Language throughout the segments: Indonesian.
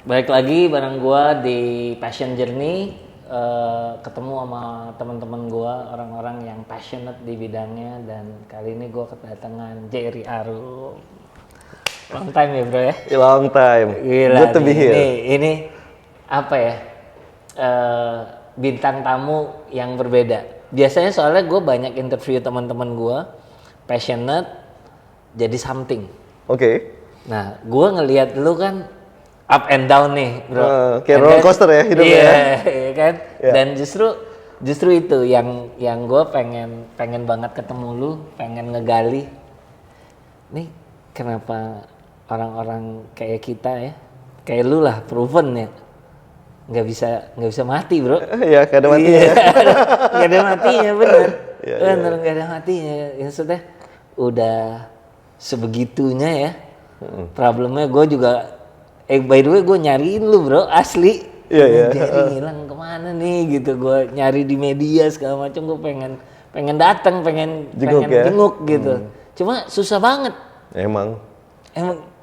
Balik lagi bareng gua di Passion Journey, ketemu sama teman-teman gua, orang-orang yang passionate di bidangnya, dan kali ini gua kedatangan Jerry Arum. Long time ya bro ya? Long time. Gila, Good to be here. Ini apa ya? Bintang tamu yang berbeda. Biasanya soalnya gue banyak interview teman-teman gue, passionate, jadi something. Oke. Nah, gue ngelihat lu kan up and down nih, bro. Kayak roller coaster ya hidupnya. Iya kan. Yeah. Dan justru itu yang gue pengen banget ketemu lu, pengen ngegali. Nih kenapa orang-orang kayak kita ya, kayak lu lah, proven ya, nggak bisa mati, bro. Iya, gak ada matinya. Nggak ada matinya, bener. Iya, Bener, nggak ada matinya. Maksudnya udah sebegitunya ya. Problemnya gue juga, by the way gue nyariin lu bro, asli. Iya. Jadi ngilang kemana nih gitu, gue nyari di media segala macam, gue pengen datang, pengen jenguk gitu. Cuma susah banget.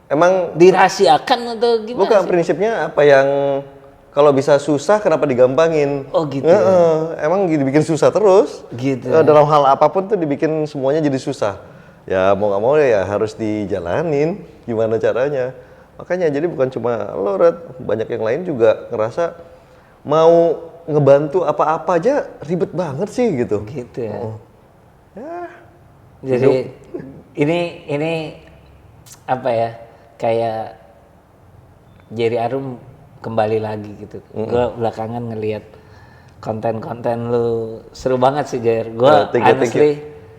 Emang dirahasiakan atau gimana? Bukan sih? Prinsipnya apa yang kalau bisa susah kenapa digampangin? Oh gitu. Emang dibikin susah terus. Gitu. Dalam hal apapun tuh dibikin semuanya jadi susah. Ya mau nggak mau ya harus dijalanin. Gimana caranya? Makanya jadi bukan cuma lo, Red, banyak yang lain juga ngerasa mau ngebantu apa-apa aja ribet banget sih gitu. Gitu ya. Ya. Jadi ini apa ya? Kayak Jerry Arum kembali lagi gitu. Gue belakangan ngelihat konten-konten lu seru banget sih, Jer. Gue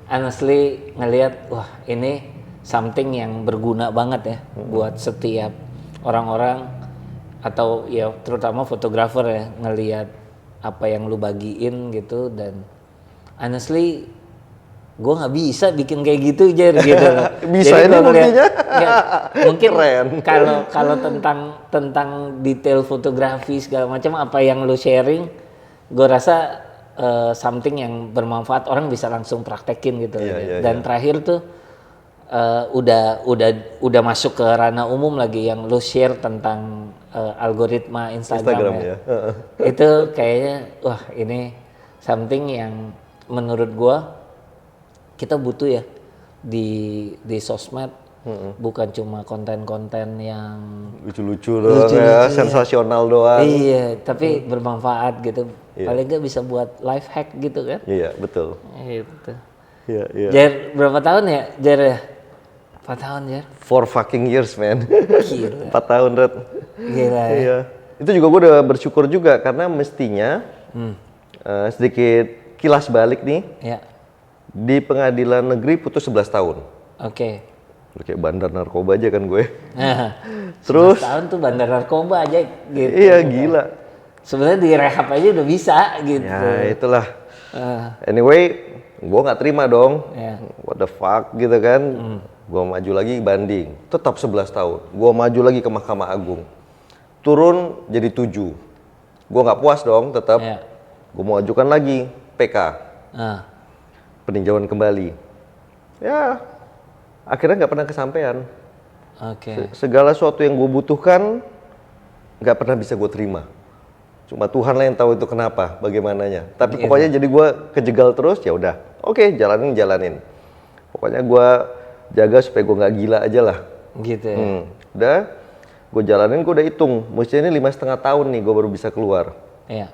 honestly ngelihat, wah ini something yang berguna banget ya buat setiap orang-orang, atau ya terutama fotografer ya, ngelihat apa yang lu bagiin gitu. Dan honestly gue nggak bisa bikin kayak gitu, Jer, gitu loh. Bisa ini buktinya. Mungkin kalau tentang detail fotografi segala macam apa yang lu sharing, gue rasa something yang bermanfaat, orang bisa langsung praktekin gitu. Dan terakhir tuh udah masuk ke ranah umum lagi, yang lu share tentang algoritma Instagram ya. Itu kayaknya wah ini something yang menurut gue kita butuh ya di sosmed. Bukan cuma konten-konten yang lucu-lucu doang ya, sensasional doang. Iya, tapi bermanfaat gitu. Paling nggak bisa buat life hack gitu kan? Iya, betul. Gitu. Iya. Jer, berapa tahun ya, Jer? 4 tahun, Jer? 4 fucking years, man. Gila. 4 tahun, Red. Gila ya. Iya. Itu juga gue udah bersyukur juga, karena mestinya sedikit kilas balik nih. Iya. Di pengadilan negeri putus 11 tahun. Oke. Kayak bandar narkoba aja kan gue. Nah, terus 11 tahun tuh bandar narkoba aja gitu. Iya, gila. Sebenarnya di rehab aja udah bisa gitu. Ya itulah. Anyway, gue nggak terima dong. What the fuck gitu kan. Gue maju lagi banding, tetap 11 tahun. Gue maju lagi ke Mahkamah Agung, turun jadi 7. Gue nggak puas dong, tetap. Gue mau ajukan lagi PK. Peninjauan kembali. Ya, akhirnya nggak pernah kesampaian. Segala sesuatu yang gue butuhkan nggak pernah bisa gue terima. Cuma Tuhan lah yang tahu itu kenapa, bagaimananya. Tapi pokoknya jadi gue kejegal terus, ya udah. Oke, jalanin. Pokoknya gue jaga supaya gue nggak gila aja lah. Gitu ya. Udah, gue jalanin, gue udah hitung. Mestinya ini 5,5 tahun nih gue baru bisa keluar. Iya.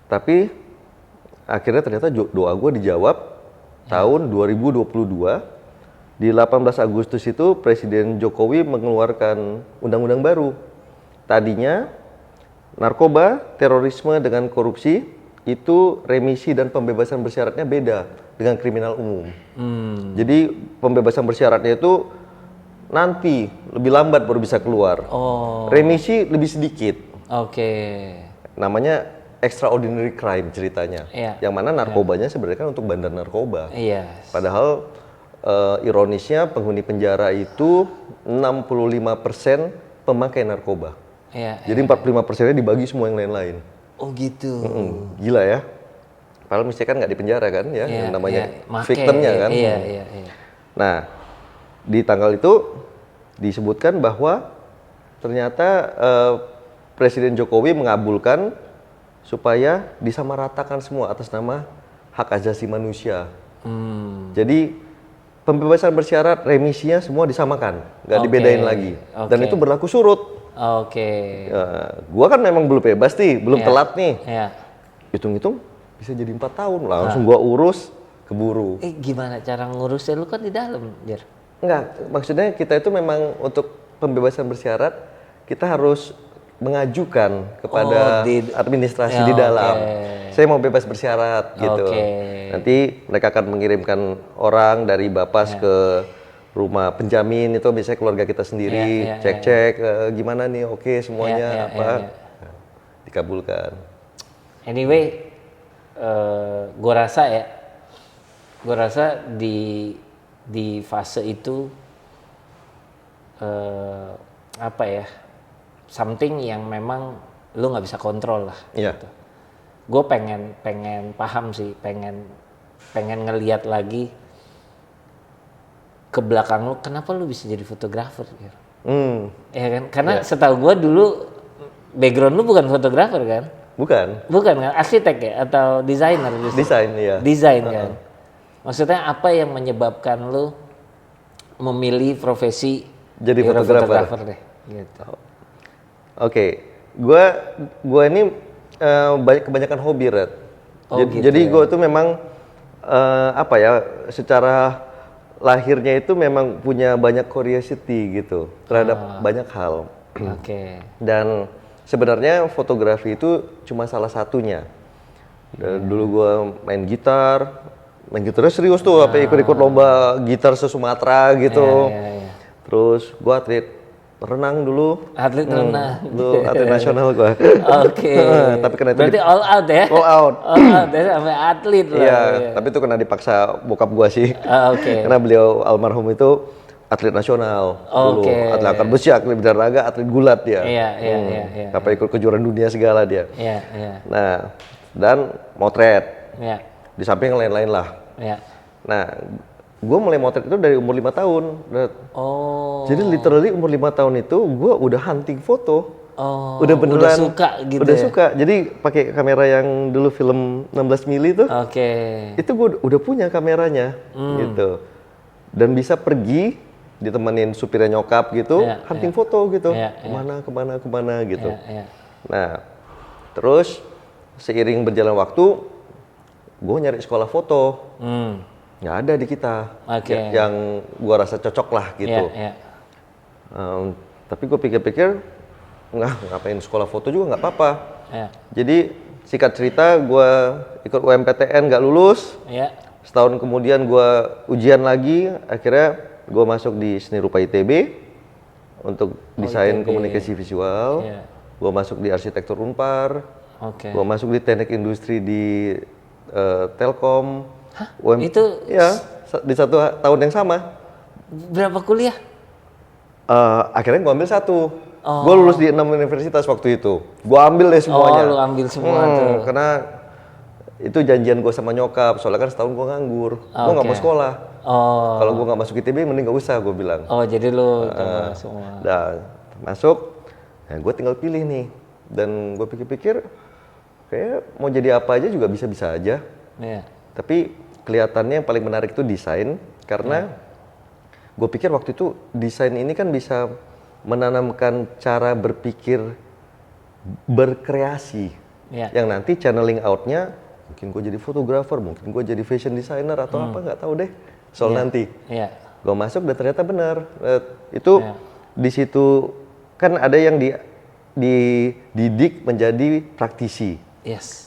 Tapi akhirnya ternyata doa gue dijawab. Tahun 2022 di 18 Agustus itu Presiden Jokowi mengeluarkan undang-undang baru. Tadinya narkoba, terorisme dengan korupsi itu remisi dan pembebasan bersyaratnya beda dengan kriminal umum. Jadi pembebasan bersyaratnya itu nanti lebih lambat baru bisa keluar. Remisi lebih sedikit. Namanya extraordinary crime ceritanya, yang mana narkobanya sebenarnya kan untuk bandar narkoba. Padahal ironisnya penghuni penjara itu 65% pemakai narkoba. Jadi 45%-nya dibagi semua yang lain-lain. Oh gitu. Gila ya. Padahal mestinya kan nggak di penjara kan ya, yang namanya victimnya kan. Nah, di tanggal itu disebutkan bahwa ternyata Presiden Jokowi mengabulkan supaya disamaratakan semua atas nama hak asasi manusia. Jadi pembebasan bersyarat, remisinya semua disamakan, nggak dibedain lagi. Dan itu berlaku surut. Gua kan memang belum bebas nih, belum telat nih. Hitung-hitung bisa jadi 4 tahun, langsung gua urus, keburu. Gimana cara ngurusnya? Lu kan di dalam, Jer. Enggak, maksudnya kita itu memang untuk pembebasan bersyarat, kita harus mengajukan kepada administrasi di dalam. Saya mau bebas bersyarat gitu. Nanti mereka akan mengirimkan orang dari Bapas ke rumah penjamin, itu biasanya keluarga kita sendiri, cek-cek gimana nih, oke semuanya dikabulkan. Anyway, gue rasa di fase itu something yang memang lu nggak bisa kontrol lah. Gitu. Gue pengen paham sih, pengen ngelihat lagi ke belakang lu, kenapa lu bisa jadi fotografer? Ya kan? Karena setahu gue dulu background lu bukan fotografer kan? Bukan kan? Arsitek ya atau desainer? Desain kan. Maksudnya apa yang menyebabkan lu memilih profesi jadi fotografer deh? Gitu. Gue ini kebanyakan hobi, Red. Jadi gue tuh memang secara lahirnya itu memang punya banyak curiosity gitu terhadap banyak hal. Dan sebenarnya fotografi itu cuma salah satunya. Dulu gue main gitarnya serius tuh, ikut-ikut lomba gitar se-Sumatera gitu. Terus gue atlet renang dulu. Atlet nasional gue. Tapi kena itu berarti all out ya? All out ya, sampai atlet lah. Iya, tapi itu kena dipaksa bokap gue sih. Karena beliau almarhum itu atlet nasional dulu. Atlet angkat besi, atlet bidaraga, atlet gulat dia. Sampai ikut kejuaraan dunia segala dia. Nah, dan motret. Di samping lain-lain lah. Nah, gue mulai motret itu dari umur 5 tahun. Jadi literally umur 5 tahun itu gue udah hunting foto. Udah beneran. Udah suka gitu. Udah suka. Jadi pakai kamera yang dulu film 16 mili tuh. Itu gue udah punya kameranya gitu. Dan bisa pergi ditemenin supirnya nyokap gitu, hunting foto gitu. Kemana gitu. Nah, terus seiring berjalan waktu gue nyari sekolah foto. Nggak ada di kita yang gue rasa cocok lah gitu. Tapi gue pikir-pikir ngapain sekolah foto juga nggak apa-apa. Jadi singkat cerita gue ikut UMPTN nggak lulus. Setahun kemudian gue ujian lagi, akhirnya gue masuk di Seni Rupa ITB untuk desain komunikasi visual. Gue masuk di arsitektur Unpar. Gue masuk di teknik industri di Telkom. Itu ya di 1 tahun yang sama. Berapa kuliah? Akhirnya gue ambil 1. Gue lulus di 6 universitas waktu itu. Gue ambil deh semuanya. Lu ambil semua tuh. Karena itu janjian gue sama nyokap. Soalnya kan setahun gue nganggur. Gue nggak mau sekolah. Kalau gue nggak masuk ITB, mending nggak usah, gue bilang. Jadi lu semua. Nah, masuk. Nah, gue tinggal pilih nih. Dan gue pikir-pikir, kayak mau jadi apa aja juga bisa-bisa aja. Tapi kelihatannya yang paling menarik itu desain, karena gue pikir waktu itu desain ini kan bisa menanamkan cara berpikir berkreasi, yang nanti channeling outnya mungkin gue jadi fotografer, mungkin gue jadi fashion designer atau apa, nggak tahu deh soal nanti. Gue masuk dan ternyata benar. Itu di situ kan ada yang dididik menjadi praktisi.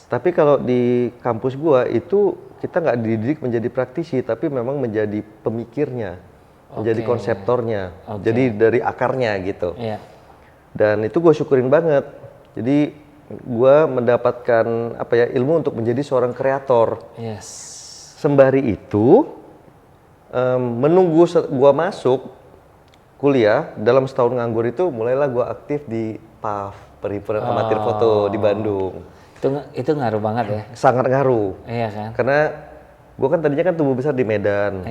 Tapi kalau di kampus gua itu kita nggak dididik menjadi praktisi, tapi memang menjadi pemikirnya, menjadi konseptornya, jadi dari akarnya gitu. Dan itu gue syukurin banget. Jadi gue mendapatkan ilmu untuk menjadi seorang kreator. Sembari itu menunggu gue masuk kuliah, dalam setahun nganggur itu mulailah gue aktif di PAF, Perhimpunan Amatir Foto di Bandung. Itu ngaruh banget ya? Sangat ngaruh. Iya kan? Karena gue kan tadinya kan tumbuh besar di Medan.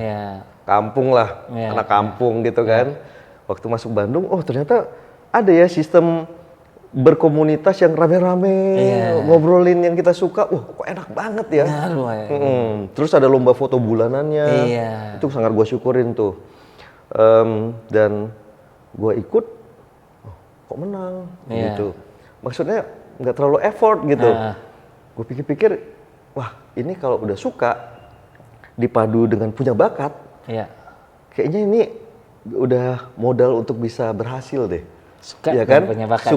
Kampung lah, anak kampung gitu kan. Waktu masuk Bandung, ternyata ada ya sistem berkomunitas yang rame-rame, ngobrolin yang kita suka, wah kok enak banget ya. Terus ada lomba foto bulanannya, itu sangat gue syukurin tuh. Dan gue ikut, kok menang gitu. Maksudnya nggak terlalu effort gitu. Gue pikir-pikir, wah ini kalau udah suka, dipadu dengan punya bakat, kayaknya ini udah modal untuk bisa berhasil deh. Suka ya kan? Punya bakat,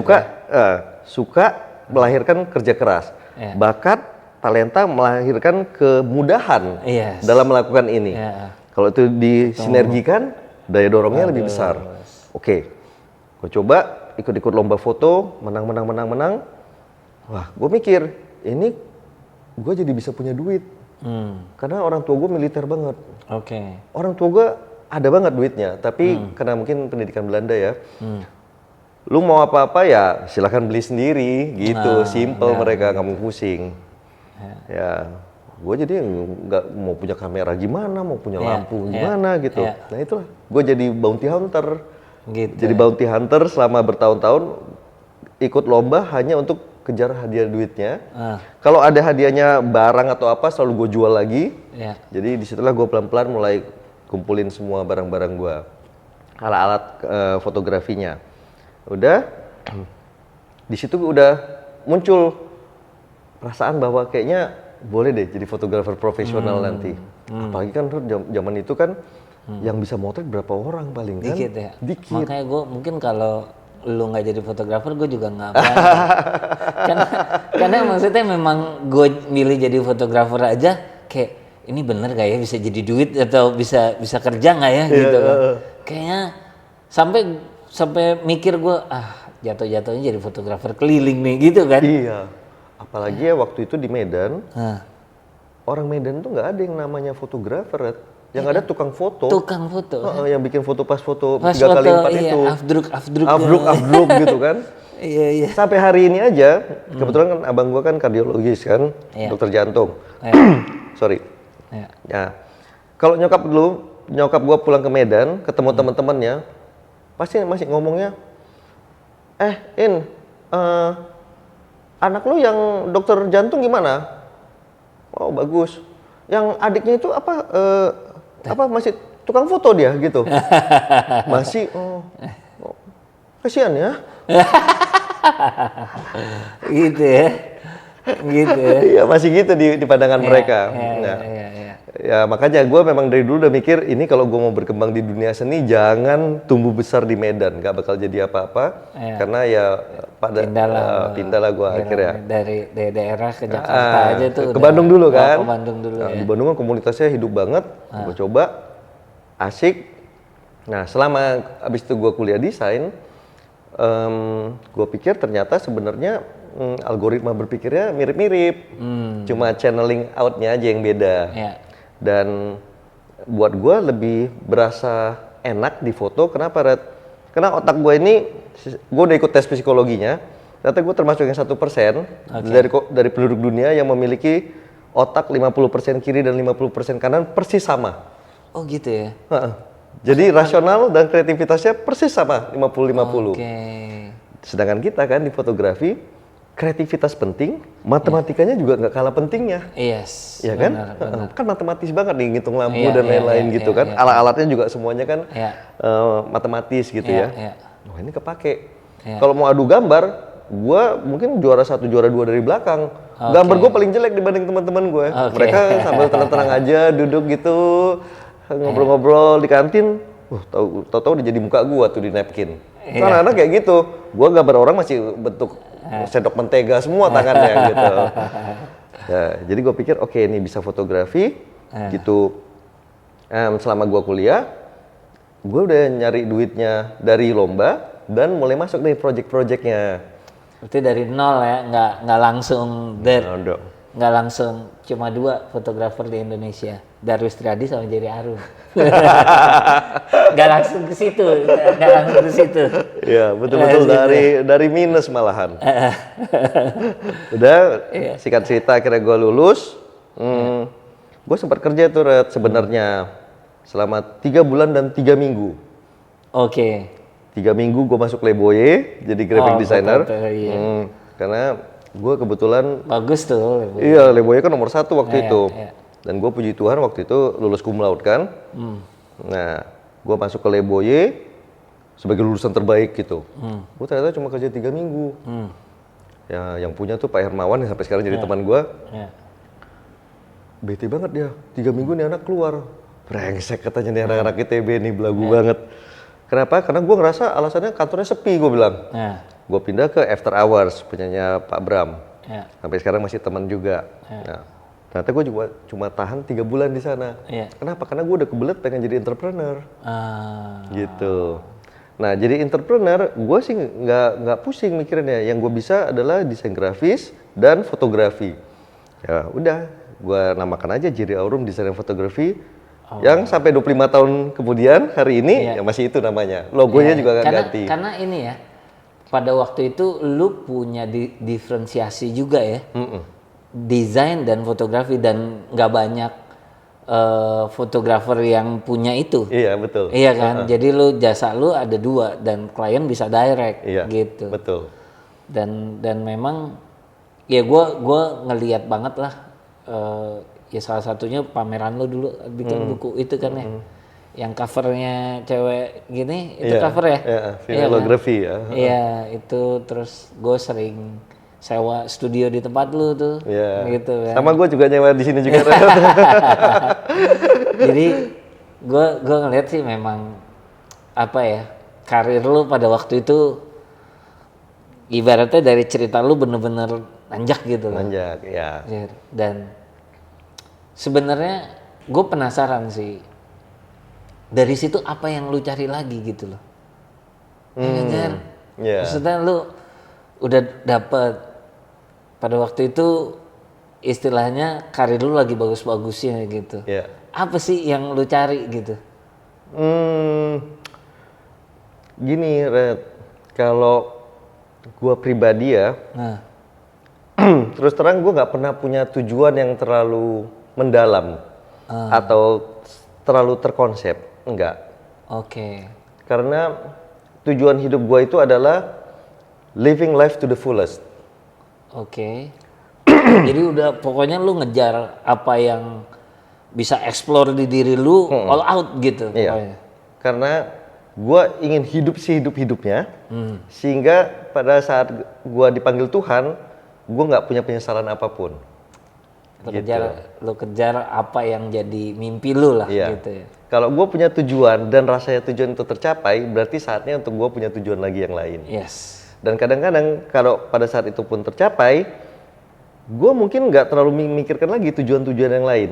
suka melahirkan kerja keras, bakat, talenta melahirkan kemudahan dalam melakukan ini. Kalau itu disinergikan, daya dorongnya lebih besar. Oke, gue coba ikut-ikut lomba foto, menang. Wah, gue mikir ini gue jadi bisa punya duit, karena orang tua gue militer banget. Orang tua gue ada banget duitnya, tapi karena mungkin pendidikan Belanda ya. Lu mau apa-apa ya silakan beli sendiri gitu, simple mereka, nggak mau pusing. Ya, gue jadi nggak mau punya kamera gimana, mau punya lampu gimana gitu. Nah itulah, gue jadi bounty hunter. Jadi bounty hunter selama bertahun-tahun, ikut lomba hanya untuk kejar hadiah duitnya. Kalau ada hadiahnya barang atau apa, selalu gue jual lagi. Jadi disitulah gue pelan-pelan mulai kumpulin semua barang-barang gue, alat-alat fotografinya. Udah, di situ udah muncul perasaan bahwa kayaknya boleh deh jadi fotografer profesional nanti. Apalagi kan zaman itu kan yang bisa motret berapa orang paling kan? Dikit ya. Makanya gue mungkin kalau lu nggak jadi fotografer, gue juga nggak apa. karena maksudnya memang gue milih jadi fotografer aja kayak ini bener gak ya bisa jadi duit atau bisa kerja nggak ya gitu kan. Kayaknya sampai mikir gue jatuh-jatuhnya jadi fotografer keliling nih gitu kan. Iya, apalagi ya waktu itu di Medan, orang Medan tuh nggak ada yang namanya fotografer, yang ada tukang foto. Yang bikin foto pas foto 3x4 itu. Afdruk gitu kan. Iya. Sampai hari ini aja, kebetulan kan abang gua kan kardiologis kan, dokter jantung. Sorry. Ya, kalau nyokap gua pulang ke Medan, ketemu teman-temannya, pasti masih ngomongnya, anak lu yang dokter jantung gimana? Oh bagus. Yang adiknya itu apa masih tukang foto dia gitu? Masih, kasihan ya. Gitu ya. Iya masih gitu di pandangan mereka. Ya makanya gue memang dari dulu udah mikir ini kalau gue mau berkembang di dunia seni jangan tumbuh besar di Medan, gak bakal jadi apa-apa karena ya pindah lah gue akhirnya dari daerah ke Jakarta aja tuh ke Bandung dulu kan. Di Bandung kan komunitasnya hidup banget, gue coba asik. Nah selama abis itu gue kuliah desain, gue pikir ternyata sebenarnya algoritma berpikirnya mirip-mirip, cuma channeling outnya aja yang beda. Dan buat gue lebih berasa enak di foto. Kenapa, Red? Karena otak gue ini, gue udah ikut tes psikologinya, ternyata gue termasuk yang 1% dari penduduk dunia yang memiliki otak 50% kiri dan 50% kanan persis sama. Oh gitu ya? Jadi rasional dan kreativitasnya persis sama, 50-50. Sedangkan kita kan di fotografi, kreativitas penting, matematikanya juga nggak kalah pentingnya. Yes. Ya kan? Benar. Kan matematis banget nih, ngitung lampu dan lain-lain gitu kan. Alat-alatnya juga semuanya kan matematis gitu ya. Wah ini kepake. Kalau mau adu gambar, gue mungkin juara 1, juara 2 dari belakang. Gambar gue paling jelek dibanding teman-teman gue. Mereka sambil tenang-tenang aja, duduk gitu, ngobrol-ngobrol di kantin. Tahu-tahu udah jadi muka gue tuh di napkin. Anak-anak kayak gitu. Gue gambar orang masih bentuk sendok mentega semua tangannya gitu. Ya, jadi gue pikir oke, ini bisa fotografi gitu. Selama gue kuliah, gue udah nyari duitnya dari lomba dan mulai masuk nih project-projectnya. Berarti dari nol ya, nggak langsung nggak langsung cuma 2 fotografer di Indonesia, Darwis Triadi sama Jerry Arum. Nggak langsung ke situ. Ya betul-betul dari minus malahan. Udah singkat cerita akhirnya gue lulus. Gue sempat kerja tuh sebenarnya selama 3 bulan dan 3 minggu. 3 minggu gue masuk Leboye jadi graphic designer. Iya. Karena gue kebetulan bagus tuh Leboye. Iya, Leboye kan nomor 1 waktu itu. Dan gue puji Tuhan waktu itu lulus cum laude kan. Nah, gue masuk ke Leboye sebagai lulusan terbaik gitu. Gue ternyata cuma kerja 3 minggu. Ya, yang punya tuh Pak Hermawan yang sampai sekarang jadi teman gue. Bete banget dia, 3 minggu nih anak keluar. Brengsek katanya nih anak-anak ITB nih, belagu banget. Kenapa? Karena gue ngerasa alasannya kantornya sepi, gue bilang. Gue pindah ke After Hours, punyanya Pak Bram. Sampai sekarang masih teman juga. Nah, ternyata gue juga cuma tahan 3 bulan di sana. Kenapa? Karena gue udah kebelet pengen jadi entrepreneur. Gitu. Nah, jadi entrepreneur, gue sih nggak pusing mikirinnya. Yang gue bisa adalah desain grafis dan fotografi. Ya udah, gue namakan aja Jerry Aurum Desain dan Fotografi. Yang sampai 25 tahun kemudian hari ini ya masih itu namanya. Logonya juga nggak ganti. Karena ini ya, pada waktu itu lu punya diferensiasi juga ya. Desain dan fotografi, dan nggak banyak fotografer yang punya itu. Iya, betul. Iya kan, jadi lu jasa lu ada 2 dan klien bisa direct gitu. Betul. Dan memang ya gue ngelihat banget lah, ya salah satunya pameran lu dulu bikin buku itu kan ya, yang covernya cewek gini, itu cover ya? Iya, vinylografi ya. Iya, itu terus gue sering sewa studio di tempat lu tuh, gitu kan. Sama gue juga nyewa di sini juga. Jadi gue ngeliat sih memang apa ya, karir lu pada waktu itu ibaratnya dari cerita lu bener-bener nanjak gitu loh. Nanjak, ya. Dan sebenarnya gue penasaran sih, dari situ apa yang lu cari lagi gitu loh. Maksudnya lu udah dapet pada waktu itu istilahnya karir lu lagi bagus-bagusnya gitu. Apa sih yang lu cari gitu? Gini, Red, kalau gue pribadi ya, terus terang gue nggak pernah punya tujuan yang terlalu mendalam atau terlalu terkonsep, enggak. Karena tujuan hidup gue itu adalah living life to the fullest. Jadi udah pokoknya lu ngejar apa yang bisa explore di diri lu, all out gitu. Iya. Karena gue ingin hidup sehidup-hidupnya, sehingga pada saat gue dipanggil Tuhan, gue nggak punya penyesalan apapun. Lu kejar apa yang jadi mimpi lu lah gitu ya. Kalau gue punya tujuan dan rasanya tujuan itu tercapai, berarti saatnya untuk gue punya tujuan lagi yang lain. Dan kadang-kadang kalau pada saat itu pun tercapai, gue mungkin nggak terlalu memikirkan lagi tujuan-tujuan yang lain.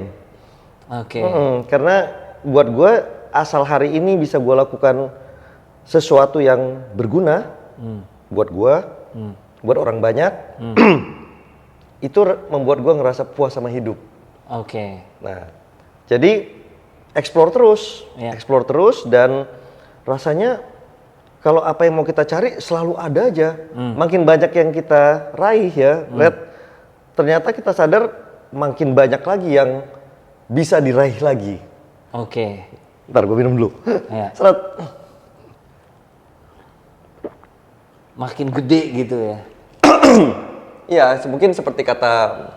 Karena buat gue, asal hari ini bisa gue lakukan sesuatu yang berguna buat gue, buat orang banyak, itu membuat gue ngerasa puas sama hidup. Nah, jadi explore terus dan rasanya kalau apa yang mau kita cari selalu ada aja. Makin banyak yang kita raih ya, ternyata kita sadar makin banyak lagi yang bisa diraih lagi. Ntar gue minum dulu. Seret. Makin gede gitu ya. Ya, mungkin seperti kata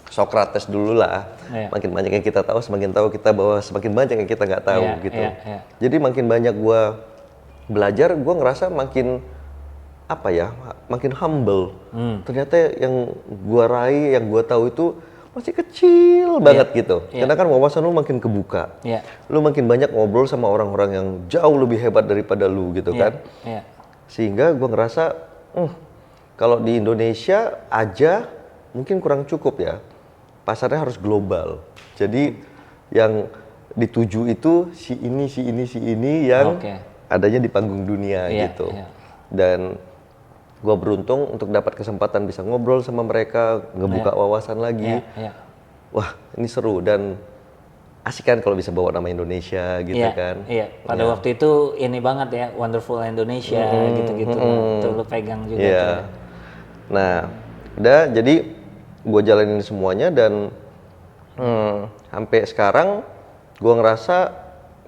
Socrates dulu lah. Makin banyak yang kita tahu, semakin tahu kita bahwa semakin banyak yang kita nggak tahu gitu. Jadi makin banyak gue belajar, gue ngerasa makin makin humble. Ternyata yang gue raih, yang gue tahu itu masih kecil banget gitu. Karena kan wawasan lu makin kebuka. Lu makin banyak ngobrol sama orang-orang yang jauh lebih hebat daripada lu gitu kan. Sehingga gue ngerasa kalau di Indonesia aja mungkin kurang cukup ya. Pasarnya harus global. Jadi yang dituju itu si ini yang adanya di panggung dunia gitu. Dan gue beruntung untuk dapat kesempatan bisa ngobrol sama mereka, ngebuka wawasan lagi. Wah, ini seru dan asik kan kalau bisa bawa nama Indonesia gitu kan. Pada waktu itu ini banget ya, Wonderful Indonesia gitu-gitu. Tuh lu pegang juga tuh. Nah, udah jadi gue jalanin semuanya dan sampai sekarang gue ngerasa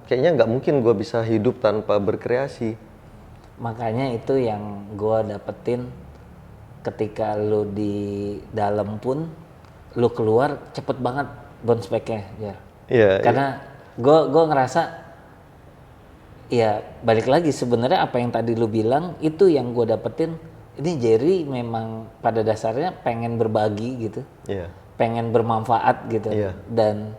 kayaknya nggak mungkin gue bisa hidup tanpa berkreasi. Makanya itu yang gue dapetin ketika lu di dalam pun lu keluar cepet banget bounce back-nya ya. Karena gue ngerasa ya balik lagi sebenarnya apa yang tadi lu bilang itu yang gue dapetin. Ini Jerry memang pada dasarnya pengen berbagi gitu, pengen bermanfaat gitu, dan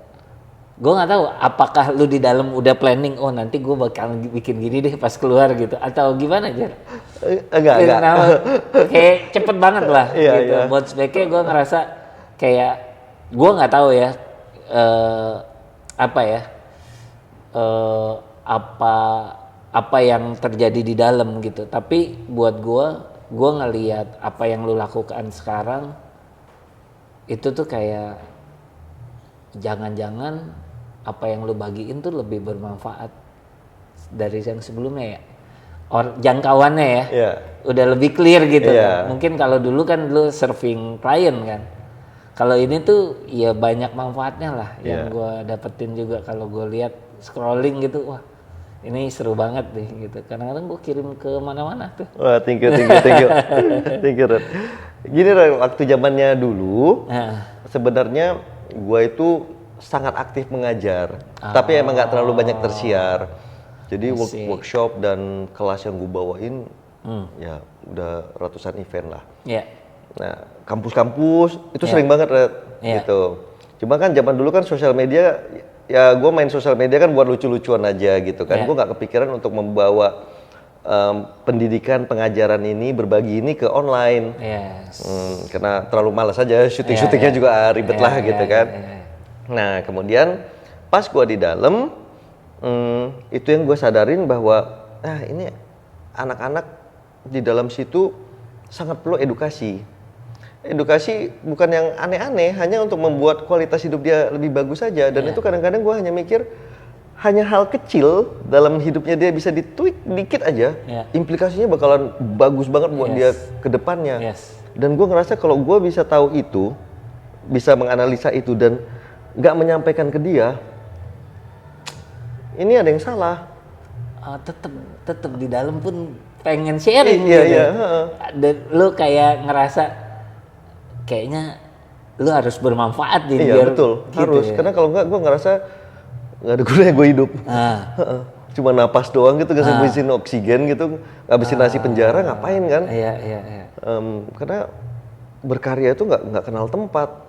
gue nggak tahu apakah lu di dalam udah planning nanti gue bakal bikin gini deh pas keluar gitu atau gimana Jer? Enggak. Kayak cepet banget lah gitu. Bounce back-nya gue ngerasa kayak gue nggak tahu ya apa yang terjadi di dalam gitu. Tapi buat gue ngelihat apa yang lu lakukan sekarang itu tuh kayak jangan-jangan apa yang lu bagiin tuh lebih bermanfaat dari yang sebelumnya ya. Jangkauannya ya, udah lebih clear gitu kan. Mungkin kalau dulu kan lu serving klien kan. Kalau ini tuh ya banyak manfaatnya lah yang gue dapetin juga kalau gue lihat scrolling gitu, wah ini seru banget nih gitu. Kadang-kadang gue kirim ke mana-mana tuh. Wah, thank you. Thank you, Red. Gini Red, waktu zamannya dulu, sebenarnya gue itu sangat aktif mengajar, tapi emang nggak terlalu banyak tersiar. Jadi workshop dan kelas yang gue bawain, ya udah ratusan event lah. Nah, kampus-kampus itu sering banget Red, gitu. Cuma kan zaman dulu kan sosial media, ya gue main sosial media kan buat lucu-lucuan aja gitu kan. Gue nggak kepikiran untuk membawa pendidikan pengajaran ini, berbagi ini ke online. Karena terlalu malas aja, syuting-syutingnya juga ribet lah gitu kan. Nah kemudian pas gue di dalam, itu yang gue sadarin bahwa ini anak-anak di dalam situ sangat perlu edukasi. Edukasi bukan yang aneh-aneh, hanya untuk membuat kualitas hidup dia lebih bagus saja. Dan itu kadang-kadang gue hanya mikir, hanya hal kecil dalam hidupnya dia bisa ditweak dikit aja, implikasinya bakalan bagus banget buat dia ke depannya. Dan gue ngerasa kalau gue bisa tahu itu, bisa menganalisa itu dan nggak menyampaikan ke dia, ini ada yang salah. Tetep di dalam pun pengen sharing gitu. Dan lu kayak ngerasa kayaknya lu harus bermanfaat nih. Betul, gitu harus. Karena kalau nggak gue ngerasa nggak ada gunanya gue hidup. Cuma napas doang gitu, ngabisin oksigen gitu, ngabisin nasi penjara, ngapain kan? Karena berkarya itu nggak kenal tempat.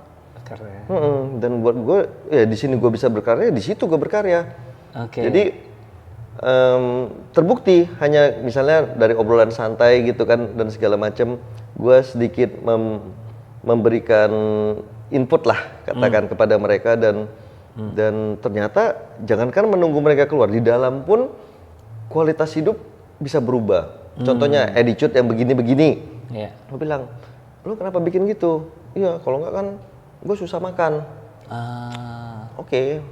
Dan buat gue, ya di sini gue bisa berkarya, di situ gue berkarya. Jadi terbukti hanya misalnya dari obrolan santai gitu kan dan segala macam, gue sedikit memberikan input lah katakan kepada mereka dan ternyata jangankan menunggu mereka keluar, di dalam pun kualitas hidup bisa berubah. Contohnya attitude yang begini-begini. Gue bilang, lu kenapa bikin gitu? Iya, kalau enggak kan gue susah makan. Oke.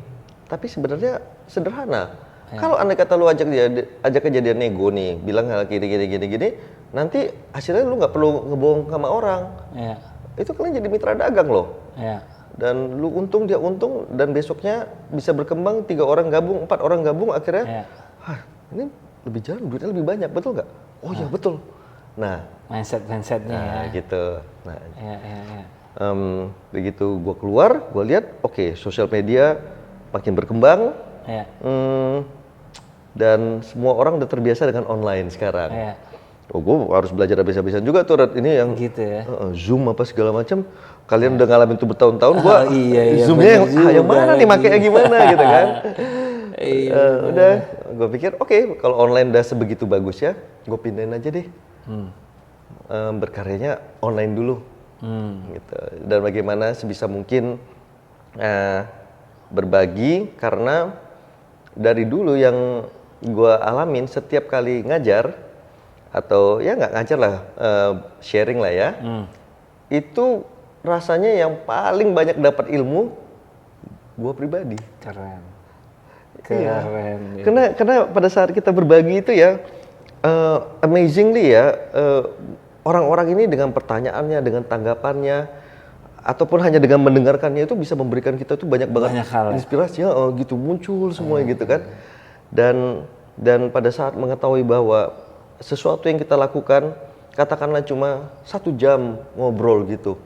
Tapi sebenarnya sederhana. Kalau andai kata lu ajak dia nego nih, bilang hal gini, nanti hasilnya lu nggak perlu ngebohong sama orang. Itu kalian jadi mitra dagang loh. Dan lu untung, dia untung, dan besoknya bisa berkembang 3 orang gabung, 4 orang gabung, akhirnya ini lebih jalan, duitnya lebih banyak, betul nggak? Oh iya betul. Nah, mindsetnya gitu. Nah, begitu gue keluar, gue lihat, oke, sosial media makin berkembang, dan semua orang udah terbiasa dengan online sekarang. Oh, gue harus belajar habis-habisan juga tuh, ini yang gitu ya. Zoom apa segala macam. Kalian udah ngalamin tuh bertahun-tahun, gue Zoomnya yang mana nih, makanya gimana gitu kan. Udah, gue pikir oke, kalau online udah sebegitu bagus ya, gue pindahin aja deh. Berkaryanya online dulu. Gitu. Dan bagaimana sebisa mungkin berbagi, karena dari dulu yang gue alamin setiap kali ngajar, atau ya nggak ngajar lah, sharing lah ya, itu rasanya yang paling banyak dapat ilmu gue pribadi. Keren. Ya. Karena pada saat kita berbagi itu ya, amazingly ya, orang-orang ini dengan pertanyaannya, dengan tanggapannya, ataupun hanya dengan mendengarkannya itu bisa memberikan kita tuh banyak banget inspirasi, gitu muncul semuanya gitu kan. Dan pada saat mengetahui bahwa sesuatu yang kita lakukan, katakanlah cuma 1 jam ngobrol gitu.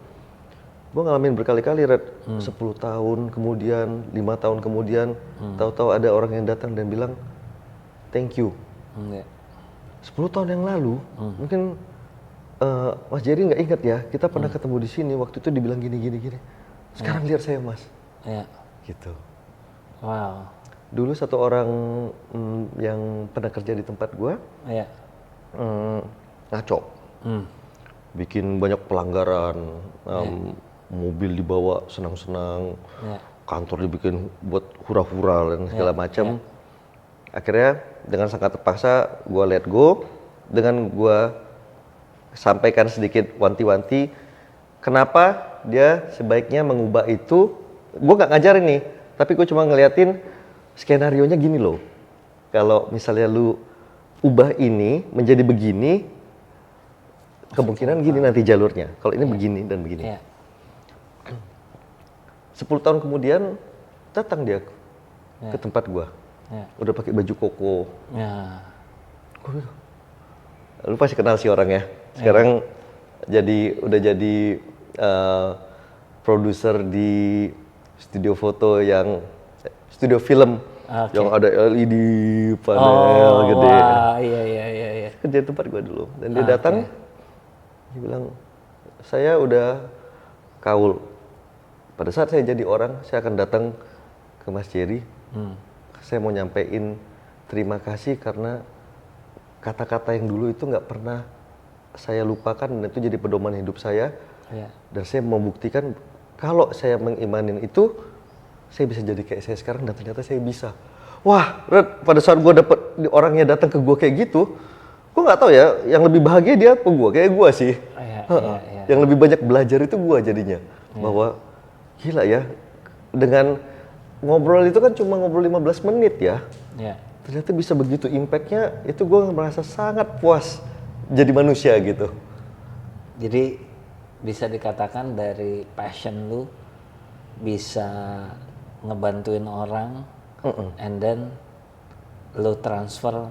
Gue ngalamin berkali-kali, Red. 10 tahun kemudian, 5 tahun kemudian, tahu-tahu ada orang yang datang dan bilang, thank you. 10 tahun yang lalu, mungkin Mas Jerry nggak ingat ya, kita pernah ketemu di sini, waktu itu dibilang gini. Sekarang lihat saya, Mas. Gitu. Wow. Dulu satu orang yang pernah kerja di tempat gue, ngaco. Bikin banyak pelanggaran, mobil dibawa senang-senang, kantor dibikin buat hura-hura dan segala macam. Akhirnya dengan sangat terpaksa gue let go, dengan gue sampaikan sedikit wanti-wanti kenapa dia sebaiknya mengubah itu. Gue gak ngajarin nih, tapi gue cuma ngeliatin skenarionya gini loh. Kalau misalnya lu ubah ini menjadi begini, kemungkinan gini nanti jalurnya. Kalau ini begini dan begini. 10 tahun kemudian datang dia ke tempat gua. Udah pakai baju koko. Gua bilang, lu pasti kenal sih orangnya. Sekarang udah jadi produser di studio foto studio film yang ada LED panel gede. Iya. Kerja di tempat gua dulu. Dan dia datang, dia bilang, saya udah kaul. Pada saat saya jadi orang, saya akan datang ke Mas Jerry. Saya mau nyampein terima kasih karena kata-kata yang dulu itu nggak pernah saya lupakan dan itu jadi pedoman hidup saya. Dan saya membuktikan kalau saya mengimanin itu, saya bisa jadi kayak saya sekarang dan ternyata saya bisa. Wah, Red, pada saat gue dapet orangnya datang ke gue kayak gitu, gue nggak tahu ya, yang lebih bahagia dia apa gue? Kayak gue sih. Yang lebih banyak belajar itu gue jadinya. Bahwa gila ya, dengan ngobrol itu kan cuma ngobrol 15 menit ya. Ternyata bisa begitu impactnya, itu gue merasa sangat puas jadi manusia gitu. Jadi bisa dikatakan dari passion lu bisa ngebantuin orang, and then lu transfer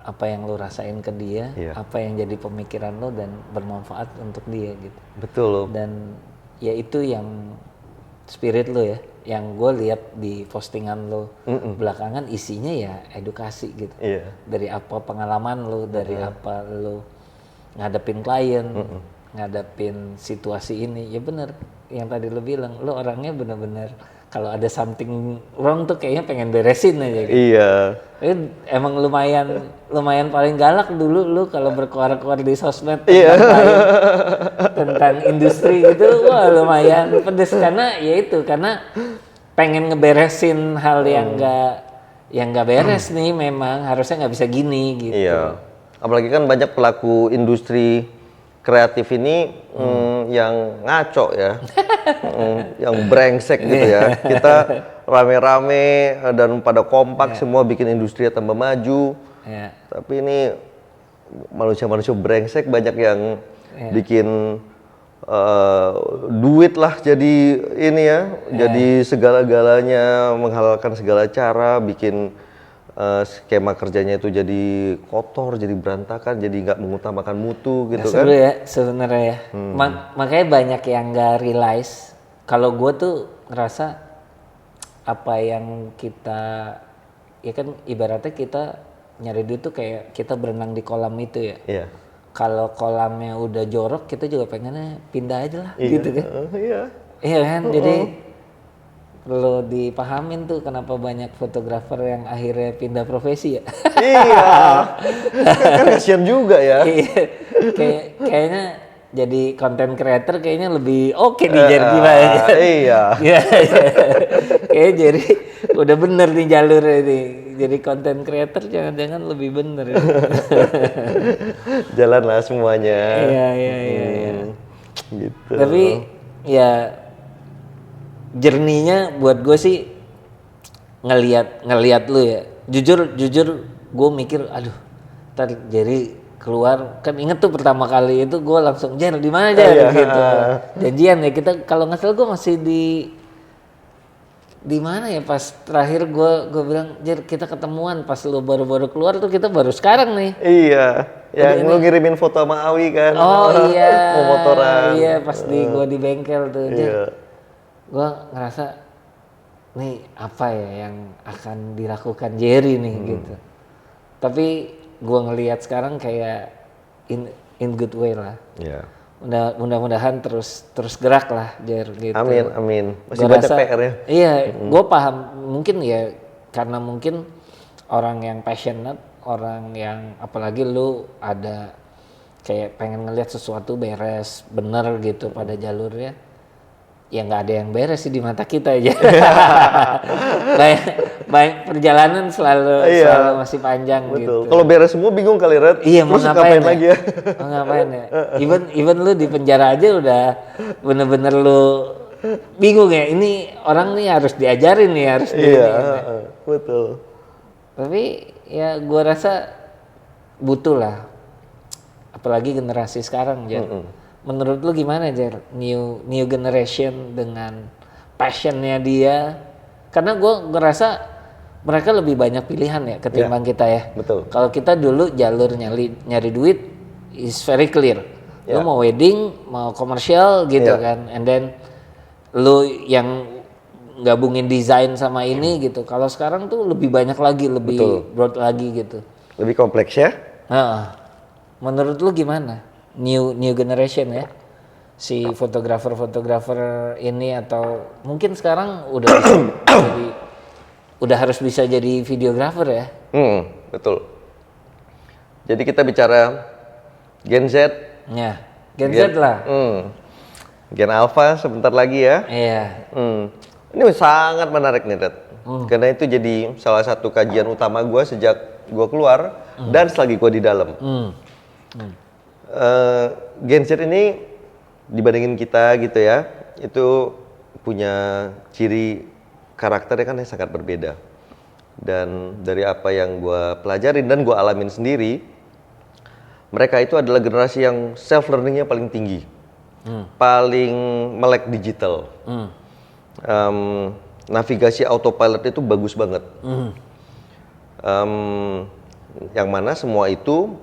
apa yang lu rasain ke dia, apa yang jadi pemikiran lu dan bermanfaat untuk dia gitu. Betul. Dan ya itu yang spirit lu ya, yang gue lihat di postingan lu belakangan isinya ya edukasi gitu. Dari apa pengalaman lu, dari apa lu ngadepin klien, ngadepin situasi ini, ya bener yang tadi lu bilang, lu orangnya bener-bener kalau ada something wrong tuh kayaknya pengen beresin aja gitu. Emang lumayan paling galak dulu lu kalau berkoar-koar di sosmed tentang industri gitu. Wah, lumayan pedes karena ya itu, karena pengen ngeberesin hal yang nggak beres nih, memang harusnya nggak bisa gini gitu. Apalagi kan banyak pelaku industri kreatif ini yang ngaco ya, yang brengsek gitu ya. Kita rame-rame dan pada kompak semua bikin industri tambah maju. Tapi ini manusia-manusia brengsek banyak yang bikin duit lah jadi ini ya, jadi segala-galanya, menghalalkan segala cara, bikin skema kerjanya itu jadi kotor, jadi berantakan, jadi nggak mengutamakan mutu gitu kan. Seru ya sebenarnya ya. Makanya banyak yang nggak realize. Kalau gue tuh ngerasa apa yang kita, ya kan ibaratnya kita nyari duit tuh kayak kita berenang di kolam itu ya. Kalau kolamnya udah jorok, kita juga pengennya pindah aja lah gitu kan. Iya kan, jadi perlu dipahamin tuh kenapa banyak fotografer yang akhirnya pindah profesi ya. Kan kasian juga ya. Kayaknya jadi content creator kayaknya lebih oke nih jadi aja. Kayaknya jadi udah bener nih jalur ini. Jadi content creator jangan-jangan lebih bener. Jalanlah semuanya. Iya. Gitu. Tapi ya jerninya buat gue sih ngelihat lu ya. Jujur gue mikir, aduh, ntar jadi keluar, kan inget tuh pertama kali itu gue langsung Jer di mana Jer gitu. Janjian ya kita, kalau nggak salah gue masih di mana ya pas terakhir gue bilang Jer kita ketemuan pas lu baru-baru keluar tuh kita baru sekarang nih. Iya, yang lu ngirimin foto sama Awi kan. Oh iya. Mau motoran. Iya pas gue di bengkel tuh. Iya. Gue ngerasa nih apa ya yang akan dilakukan Jerry nih gitu. Tapi gue ngelihat sekarang kayak in good way lah. Iya. Mudah-mudahan terus gerak lah Jer gitu. Amin. Masih Gua banyak PR ya. Iya, gue paham mungkin ya karena mungkin orang yang passionate, orang yang apalagi lu ada kayak pengen ngelihat sesuatu beres bener gitu pada jalurnya. Ya nggak ada yang beres sih di mata kita aja. banyak perjalanan selalu masih panjang. Betul. Gitu. Kalau beres semua bingung kali Red. Iya mau ngapain ya? lagi ya? Mau ngapain ya? Even lu di penjara aja udah bener-bener lu bingung ya. Ini orang nih harus diajarin nih harus. Iya, betul. Tapi ya gua rasa butuh lah. Apalagi generasi sekarang Jer. Menurut lu gimana Jer? New generation dengan passionnya dia. Karena gue ngerasa mereka lebih banyak pilihan ya ketimbang kita ya. Betul. Kalau kita dulu jalur nyari duit is very clear. Lu mau wedding, mau komersial gitu kan. And then lu yang gabungin desain sama ini gitu. Kalau sekarang tuh lebih banyak lagi, lebih broad lagi gitu. Lebih kompleks ya? Menurut lu gimana? New generation ya, si fotografer ini atau mungkin sekarang udah bisa udah harus bisa jadi videografer ya? Betul. Jadi kita bicara Gen Z. Ya, Gen Z lah. Gen Alpha sebentar lagi ya. Iya. Ini sangat menarik nih Red. Karena itu jadi salah satu kajian utama gue sejak gue keluar dan selagi gue di dalam. Gen Z ini dibandingin kita gitu ya, itu punya ciri karakternya kan yang sangat berbeda. Dan dari apa yang gue pelajarin dan gue alamin sendiri, mereka itu adalah generasi yang self learningnya paling tinggi, paling melek digital, navigasi autopilot itu bagus banget, yang mana semua itu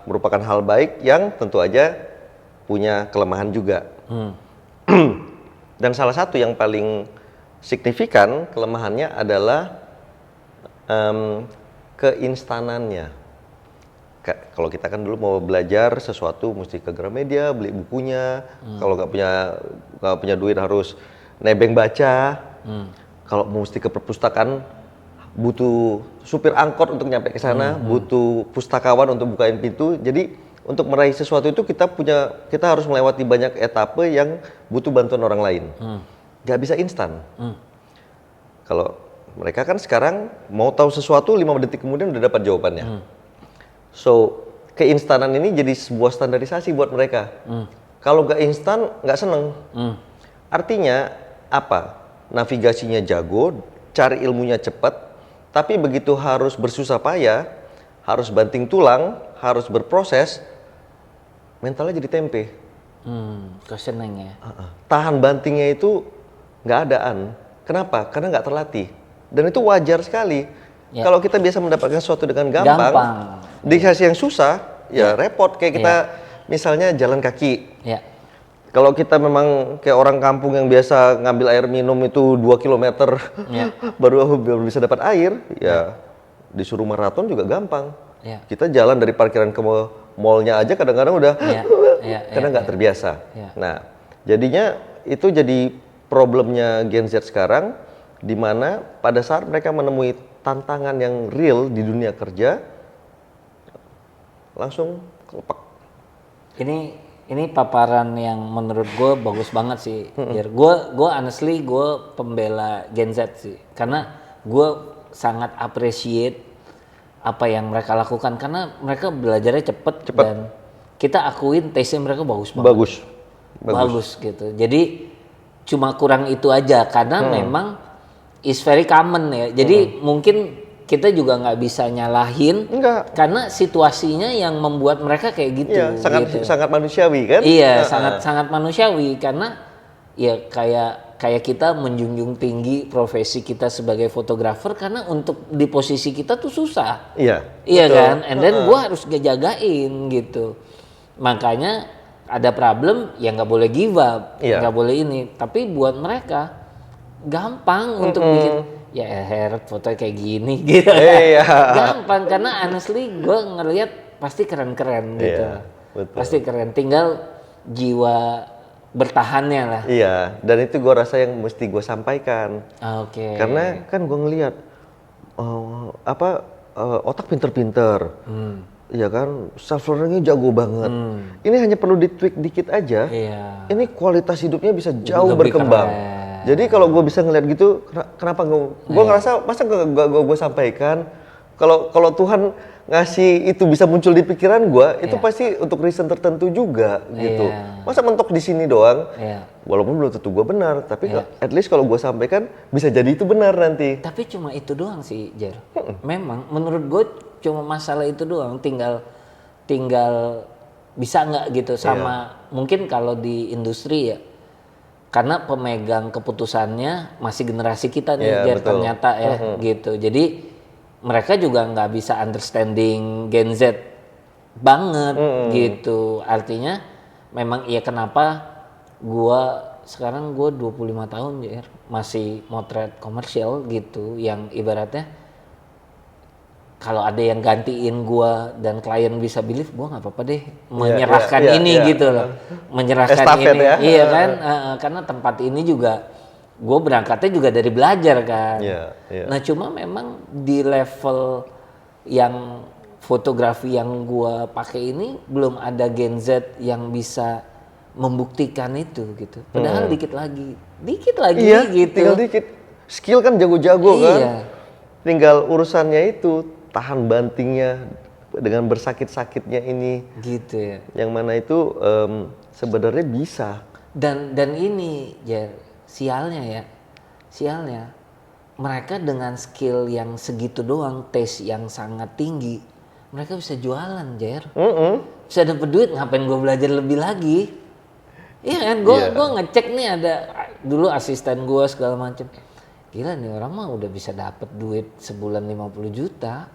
merupakan hal baik yang tentu aja punya kelemahan juga. Dan salah satu yang paling signifikan kelemahannya adalah keinstanannya. Kalau kita kan dulu mau belajar sesuatu mesti ke Gramedia, beli bukunya. Kalau nggak punya duit harus nebeng baca. Kalau mesti ke perpustakaan butuh supir angkot untuk nyampe ke sana, butuh pustakawan untuk bukain pintu. Jadi untuk meraih sesuatu itu kita harus melewati banyak etape yang butuh bantuan orang lain. Gak bisa instan. Kalau mereka kan sekarang mau tahu sesuatu 5 detik kemudian udah dapat jawabannya. So keinstanan ini jadi sebuah standarisasi buat mereka. Kalau gak instan gak seneng. Artinya apa? Navigasinya jago, cari ilmunya cepat. Tapi begitu harus bersusah payah, harus banting tulang, harus berproses, mentalnya jadi tempe. Keseneng ya. Tahan bantingnya itu nggak adaan. Kenapa? Karena nggak terlatih. Dan itu wajar sekali. Ya. Kalau kita biasa mendapatkan sesuatu dengan gampang. Dikasih yang susah, ya repot. Kayak kita misalnya jalan kaki. Ya. Kalau kita memang kayak orang kampung yang biasa ngambil air minum itu 2 km baru bisa dapat air, ya disuruh maraton juga gampang. Kita jalan dari parkiran ke mallnya aja kadang-kadang udah karena nggak terbiasa. Nah, jadinya itu jadi problemnya Gen Z sekarang, di mana pada saat mereka menemui tantangan yang real di dunia kerja, langsung kelepak. Ini paparan yang menurut gue bagus banget sih. Gue honestly gue pembela Gen Z sih, karena gue sangat appreciate apa yang mereka lakukan karena mereka belajarnya cepet. Dan kita akuin taste-nya mereka bagus banget. Bagus gitu. Jadi cuma kurang itu aja karena memang is very common ya. Jadi mungkin kita juga nggak bisa nyalahin karena situasinya yang membuat mereka kayak gitu. Iya, sangat manusiawi kan? Iya, sangat manusiawi karena ya kayak kayak kita menjunjung tinggi profesi kita sebagai fotografer karena untuk di posisi kita tuh susah. Iya betul. Kan, and then gue harus ngejagain gitu. Makanya ada problem ya nggak boleh give up, nggak boleh ini. Tapi buat mereka gampang untuk bikin ya Heret foto kayak gini gitu. Gampang karena honestly gue ngelihat pasti keren-keren gitu. Betul. Pasti keren, tinggal jiwa bertahannya lah. Iya, dan itu gue rasa yang mesti gue sampaikan. Oke. Karena kan gue ngelihat otak pinter-pinter, ya kan, self learningnya jago banget. Ini hanya perlu ditweak dikit aja. Iya. Ini kualitas hidupnya bisa jauh lebih berkembang. Keren. Jadi kalau gue bisa ngelihat gitu, kenapa gue ngerasa masa gue sampaikan kalau Tuhan ngasih itu bisa muncul di pikiran gue, itu pasti untuk reason tertentu juga gitu. Masa mentok di sini doang, walaupun belum tentu gue benar, tapi at least kalau gue sampaikan bisa jadi itu benar nanti. Tapi cuma itu doang sih, Jer. Memang menurut gue cuma masalah itu doang, tinggal bisa nggak gitu sama mungkin kalau di industri ya. Karena pemegang keputusannya masih generasi kita nih, Jer, ternyata gitu. Jadi mereka juga nggak bisa understanding Gen Z banget gitu. Artinya memang iya kenapa sekarang gue 25 tahun ya masih motret komersial gitu, yang ibaratnya kalau ada yang gantiin gue dan klien bisa believe, gue nggak apa-apa deh menyerahkan gitu loh. Menyerahkan estafet ini. Iya kan, karena tempat ini juga gue berangkatnya juga dari belajar kan. Nah cuma memang di level yang fotografi yang gue pakai ini belum ada Gen Z yang bisa membuktikan itu gitu. Padahal dikit lagi gitu. Tinggal dikit. Skill kan jago-jago kan. Tinggal urusannya itu tahan bantingnya dengan bersakit-sakitnya ini. Gitu ya. Yang mana itu sebenarnya bisa. Dan ini ya. Sialnya mereka dengan skill yang segitu doang, taste yang sangat tinggi, mereka bisa jualan, Jer. Bisa dapet duit, ngapain gue belajar lebih lagi? Iya kan, gue ngecek nih ada dulu asisten gue segala macem. Gila nih orang mah udah bisa dapet duit sebulan 50 juta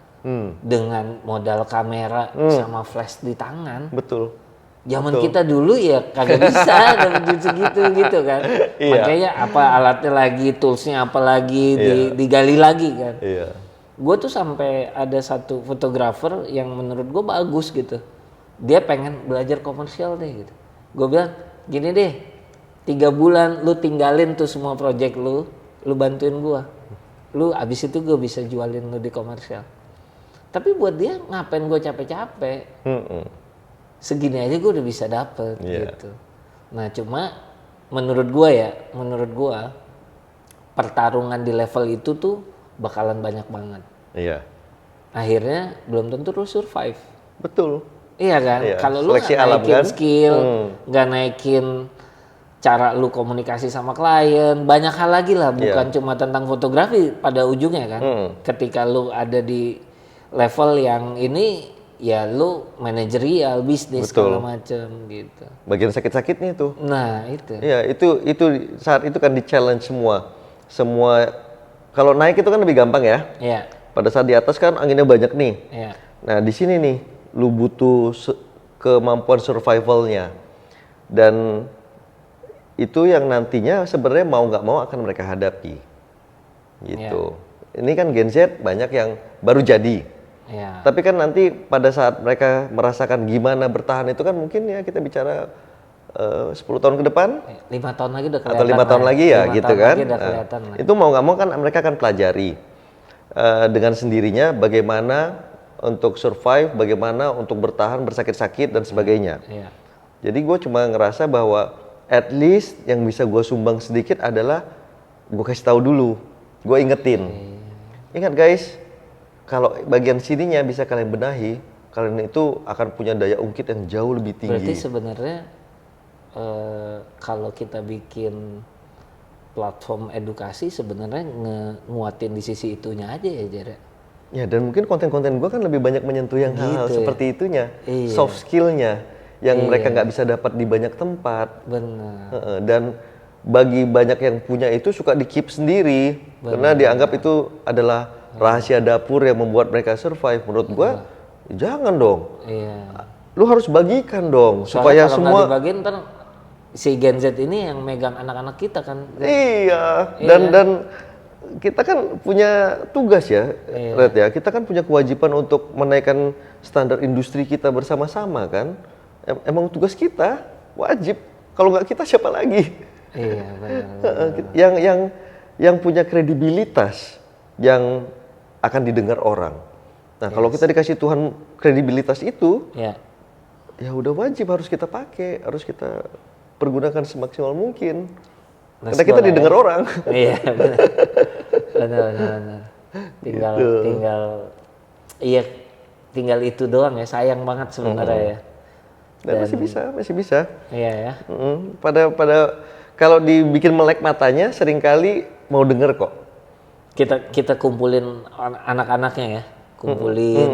dengan modal kamera sama flash di tangan. Betul. Zaman kita dulu ya kagak bisa dapat duit segitu gitu kan. Makanya apa alatnya lagi, toolsnya apa lagi, digali lagi kan. Gue tuh sampai ada satu fotografer yang menurut gue bagus gitu. Dia pengen belajar komersial deh gitu. Gue bilang gini deh, 3 bulan lu tinggalin tuh semua project lu bantuin gue. Lu abis itu gue bisa jualin lu di komersial. Tapi buat dia ngapain gue capek-capek. Segini aja gue udah bisa dapet gitu. Nah cuma menurut gue pertarungan di level itu tuh bakalan banyak banget. Iya. Akhirnya belum tentu lu survive. Betul. Iya kan. Kalau lu nggak naikin skill, nggak naikin cara lu komunikasi sama klien, banyak hal lagi lah. Bukan cuma tentang fotografi pada ujungnya kan. Ketika lu ada di level yang ini. Ya lu manajerial, bisnis segala macam gitu. Bagian sakit-sakitnya itu. Nah itu. Ya itu saat itu kan di challenge semua. Kalau naik itu kan lebih gampang ya. Iya. Pada saat di atas kan anginnya banyak nih. Iya. Nah di sini nih, lu butuh kemampuan survivalnya. Dan itu yang nantinya sebenarnya mau nggak mau akan mereka hadapi. Gitu. Ya. Ini kan Gen Z banyak yang baru jadi. Ya. Tapi kan nanti pada saat mereka merasakan gimana bertahan itu kan mungkin ya kita bicara 10 tahun ke depan, 5 tahun lagi udah kelihatan. Atau 5 tahun lagi ya gitu kan. Itu mau nggak mau kan mereka akan pelajari dengan sendirinya bagaimana untuk survive, bagaimana untuk bertahan bersakit-sakit dan sebagainya. Ya. Jadi gue cuma ngerasa bahwa at least yang bisa gue sumbang sedikit adalah gue kasih tahu dulu, gue ingetin. Ingat guys. Kalau bagian sininya bisa kalian benahi, kalian itu akan punya daya ungkit yang jauh lebih tinggi. Berarti sebenarnya kalau kita bikin platform edukasi sebenarnya nguatin di sisi itunya aja ya, Jere? Ya dan mungkin konten-konten gue kan lebih banyak menyentuh yang hal-hal seperti itunya, soft skillnya yang mereka nggak bisa dapat di banyak tempat. Benar. Dan bagi banyak yang punya itu suka di-keep sendiri. Karena dianggap itu adalah rahasia dapur yang membuat mereka survive. Menurut gua, jangan dong. Iya. Lu harus bagikan dong. Soalnya Supaya kalau semua... nggak dibagiin ntar si Gen Z ini yang megang anak-anak kita kan. Iya. Dan kita kan punya tugas ya, Red ya. Kita kan punya kewajiban untuk menaikkan standar industri kita bersama-sama kan. Emang tugas kita, wajib. Kalau nggak kita siapa lagi? Iya, benar. Yang punya kredibilitas, yang akan didengar orang. Nah, kalau kita dikasih Tuhan kredibilitas itu, ya udah wajib harus kita pakai, harus kita pergunakan semaksimal mungkin. Karena kita didengar orang. Iya, benar. Tinggal itu doang ya, sayang banget sebenarnya ya. Dan masih bisa. Iya ya. Pada kalau dibikin melek matanya, seringkali mau denger kok. Kita kumpulin anak-anaknya ya,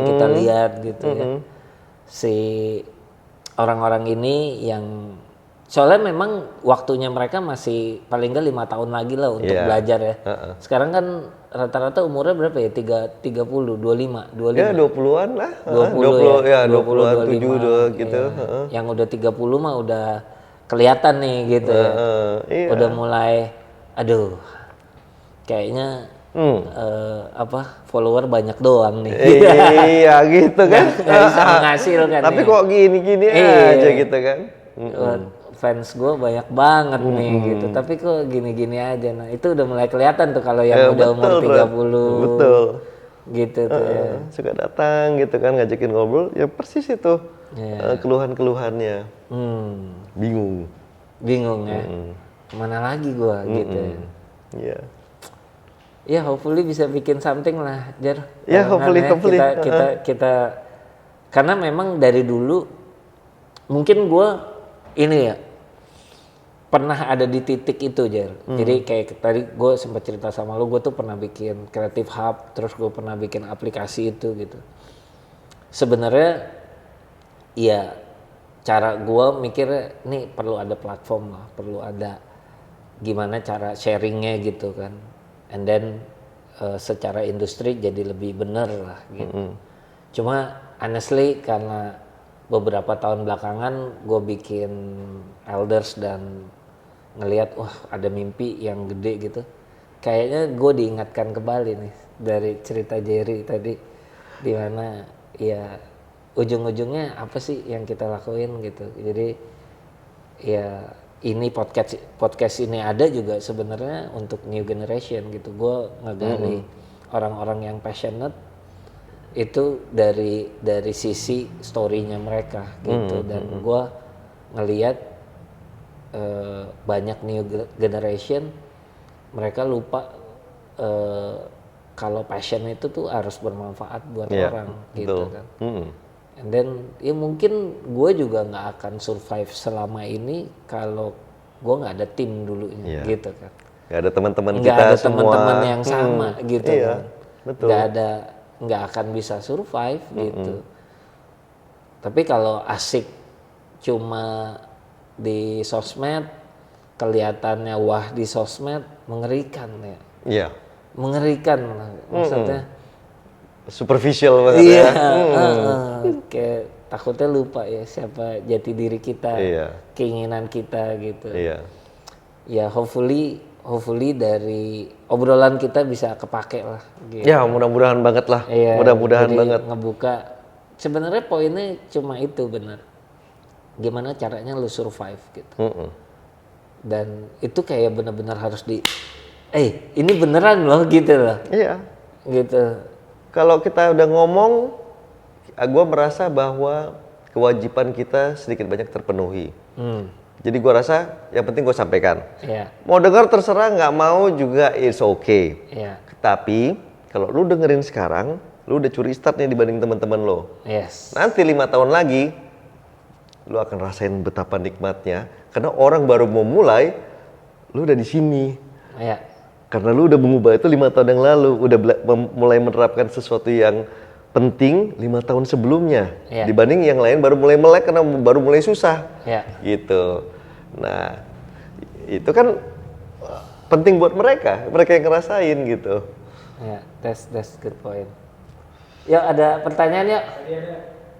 kita lihat gitu ya. Si orang-orang ini yang soalnya memang waktunya mereka masih paling nggak 5 tahun lagi lah untuk belajar ya. Sekarang kan rata-rata umurnya berapa ya? 30, 25. Ya 20-an lah. 20-an 7 gitu. Yang udah 30 mah udah kelihatan nih gitu ya. Udah mulai aduh. Kayaknya follower banyak doang nih. Iya gitu kan. Nggak bisa menghasilkan. Tapi kok gini-gini aja gitu kan. Fans gue banyak banget nih gitu, tapi kok gini-gini aja. Nah itu udah mulai kelihatan tuh kalau yang udah umur 30. Betul. Gitu tuh ya. Suka datang gitu kan, ngajakin ngobrol, ya persis itu keluhan-keluhannya. Bingung ya. Kemana lagi gue gitu ya. Iya. Ya hopefully bisa bikin something lah, Jar. Ya hopefully. Kita karena memang dari dulu mungkin gue ini ya pernah ada di titik itu, Jar. Jadi kayak tadi gue sempat cerita sama lu, gue tuh pernah bikin Creative Hub, terus gue pernah bikin aplikasi itu gitu. Sebenarnya ya cara gue mikirnya nih perlu ada platform lah, perlu ada gimana cara sharingnya gitu kan. And then secara industri jadi lebih bener lah gitu. Cuma honestly karena beberapa tahun belakangan gue bikin Elders dan ngelihat wah ada mimpi yang gede gitu. Kayaknya gue diingatkan kembali nih dari cerita Jerry tadi, di mana ya ujung-ujungnya apa sih yang kita lakuin gitu. Jadi ya ini podcast ini ada juga sebenarnya untuk new generation gitu. Gue ngegali orang-orang yang passionate itu dari sisi story-nya mereka gitu. Dan gue ngelihat banyak new generation mereka lupa kalau passion itu tuh harus bermanfaat buat orang gitu kan. And then ya mungkin gue juga nggak akan survive selama ini kalau gue nggak ada tim dulunya gitu kan. Nggak ada teman-teman kita nggak ada semua. teman-teman yang sama gitu kan. Betul. Nggak akan bisa survive gitu. Tapi kalau asik cuma di sosmed, kelihatannya wah di sosmed, mengerikan ya. Iya. Mengerikan maksudnya. Superficial banget ya. Kayak takutnya lupa ya siapa jati diri kita, keinginan kita gitu. Ya hopefully dari obrolan kita bisa kepake lah. Gitu. Ya mudah-mudahan banget lah. Mudah-mudahan banget. Ngebuka. Sebenarnya poinnya cuma itu benar. Gimana caranya lu survive gitu. Dan itu kayak benar-benar harus ini beneran loh gitu loh. Iya. Gitu. Kalau kita udah ngomong, gue merasa bahwa kewajiban kita sedikit banyak terpenuhi. Jadi gue rasa yang penting gue sampaikan. Mau dengar terserah, nggak mau juga it's okay. Tapi kalau lu dengerin sekarang, lu udah curi start nih dibanding teman-teman lo. Nanti 5 tahun lagi, lu akan rasain betapa nikmatnya. Karena orang baru mau mulai, lu udah di sini. Karena lu udah mengubah itu 5 tahun yang lalu, udah mulai menerapkan sesuatu yang penting 5 tahun sebelumnya, dibanding yang lain baru mulai melek karena baru mulai susah, gitu. Nah, itu kan penting buat mereka yang ngerasain gitu. Ya, that's good point. Yuk ada pertanyaan yuk. Tadi ada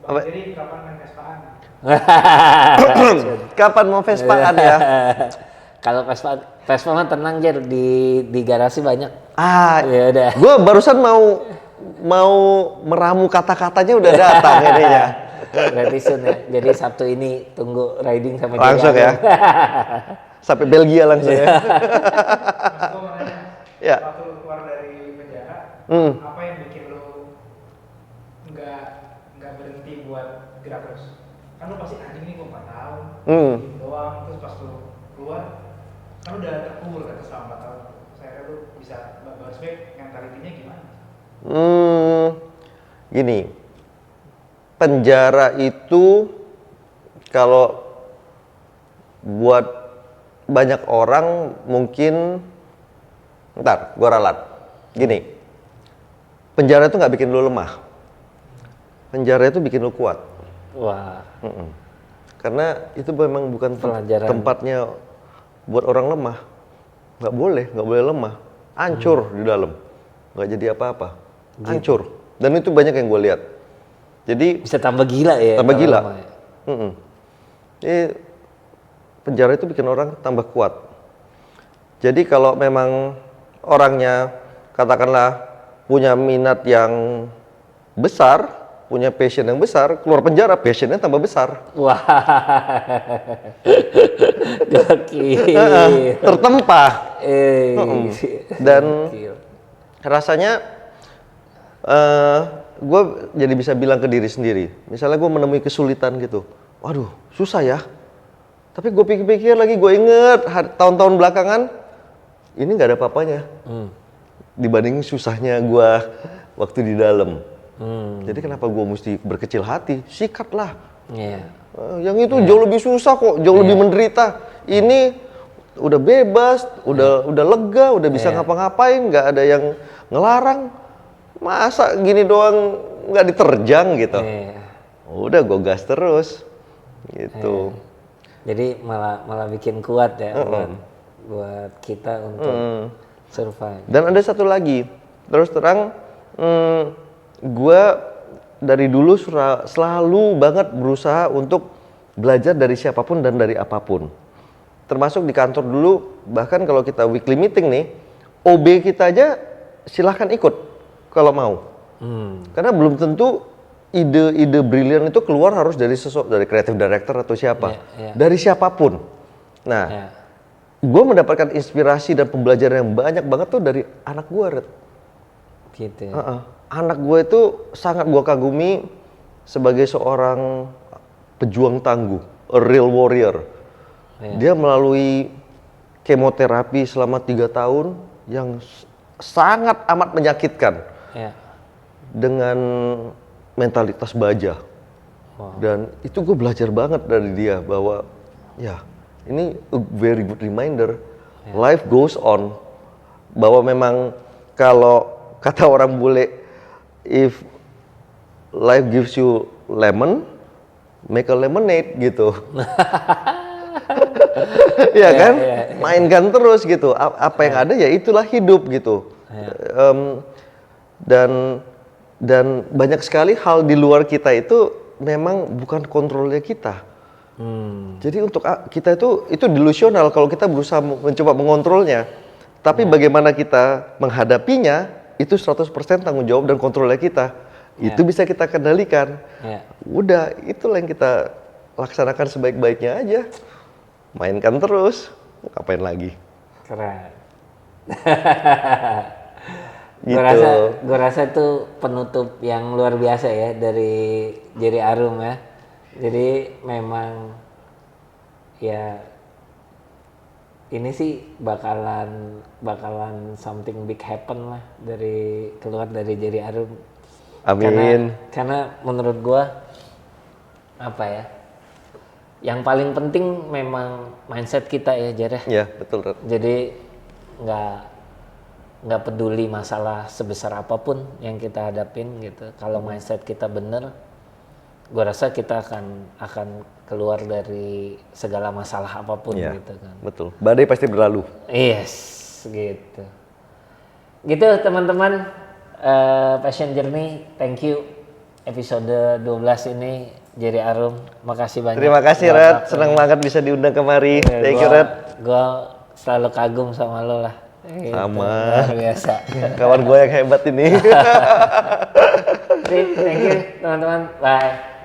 Bang Jerry kapan main Vespaan? Kapan mau Vespaan ya? Kalau Vespa mah tenang Jer, di garasi banyak. Ya udah. Gue barusan mau meramu kata-katanya udah datang ininya. Berarti soon ya. Jadi Sabtu ini tunggu riding sama langsung ya. Sampai Belgia langsung ya. Mas gue mau nanya, Ya. waktu lu keluar dari penjara, apa yang bikin lu nggak berhenti buat gerak terus? Kan lu pasti anjing nih gue 4 tahun, gitu doang, terus pas lu keluar, kan lu udah terkubur kan selama 4 tahun. Saya lu bisa bounce back, mentalitinya gimana? Gini, penjara itu kalau buat banyak orang mungkin, ntar gue ralat. Gini, penjara itu nggak bikin lu lemah, penjara itu bikin lu kuat. Wah. Karena itu memang bukan tempatnya buat orang lemah. Nggak boleh lemah. Hancur di dalam, nggak jadi apa-apa. Hancur. Dan itu banyak yang gue lihat. Jadi bisa tambah gila ya. Tambah gila. Jadi penjara itu bikin orang tambah kuat. Jadi kalau memang orangnya katakanlah punya minat yang besar, punya passion yang besar, keluar penjara passionnya tambah besar. Wah. Gokil. Tertempa. Dan rasanya gue jadi bisa bilang ke diri sendiri, misalnya gue menemui kesulitan gitu, waduh susah ya, tapi gue pikir-pikir lagi, gue inget tahun-tahun belakangan ini nggak ada apa-apanya dibanding susahnya gue waktu di dalam. Jadi kenapa gue mesti berkecil hati? Sikatlah. Yang itu jauh lebih susah kok, jauh lebih menderita. Ini udah bebas, udah lega, udah bisa ngapa-ngapain, nggak ada yang ngelarang. Masa gini doang nggak diterjang gitu? Udah gue gas terus, gitu. Jadi malah bikin kuat ya buat kita untuk survive. Dan ada satu lagi, terus terang, gue dari dulu selalu banget berusaha untuk belajar dari siapapun dan dari apapun. Termasuk di kantor dulu, bahkan kalau kita weekly meeting nih, OB kita aja silahkan ikut kalau mau. Karena belum tentu ide-ide brilian itu keluar harus dari dari creative director atau siapa. Dari siapapun. Nah, gue mendapatkan inspirasi dan pembelajaran yang banyak banget tuh dari anak gue, Red. Gitu ya. Anak gue itu sangat gue kagumi sebagai seorang pejuang tangguh, a real warrior. Dia melalui kemoterapi selama 3 tahun yang sangat amat menyakitkan dengan mentalitas baja. Dan itu gue belajar banget dari dia bahwa ya ini a very good reminder, life goes on, bahwa memang kalau kata orang bule, if life gives you lemon, make a lemonade gitu. Ya kan, mainkan terus gitu. Apa yang ada ya itulah hidup gitu. Dan banyak sekali hal di luar kita itu memang bukan kontrolnya kita. Jadi untuk kita itu delusional kalau kita berusaha mencoba mengontrolnya. Tapi bagaimana kita menghadapinya itu 100% tanggung jawab dan kontrolnya kita. Itu bisa kita kendalikan. Udah, itulah yang kita laksanakan sebaik-baiknya aja. Mainkan terus, ngapain lagi? Keren. Gitu. Gue rasa itu penutup yang luar biasa ya dari Jerry Arum ya. Jadi memang ya ini sih bakalan something big happen lah dari keluar dari Jerry Arum. Amin. Karena menurut gue apa ya? Yang paling penting memang mindset kita ya, Jer. Ya, betul. Jadi nggak peduli masalah sebesar apapun yang kita hadapin gitu. Kalau mindset kita bener, gue rasa kita akan keluar dari segala masalah apapun gitu kan. Betul. Badai pasti berlalu. Yes. gitu. Gitu teman-teman, Passion Journey, thank you. Episode 12 ini Jerry Arum, makasih banyak. Terima kasih Red, senang banget bisa diundang kemari. Thank you Red. Gue selalu kagum sama lo lah. Gitu. Sama. Luar biasa. Kawan gue yang hebat ini. Thank you teman-teman, bye.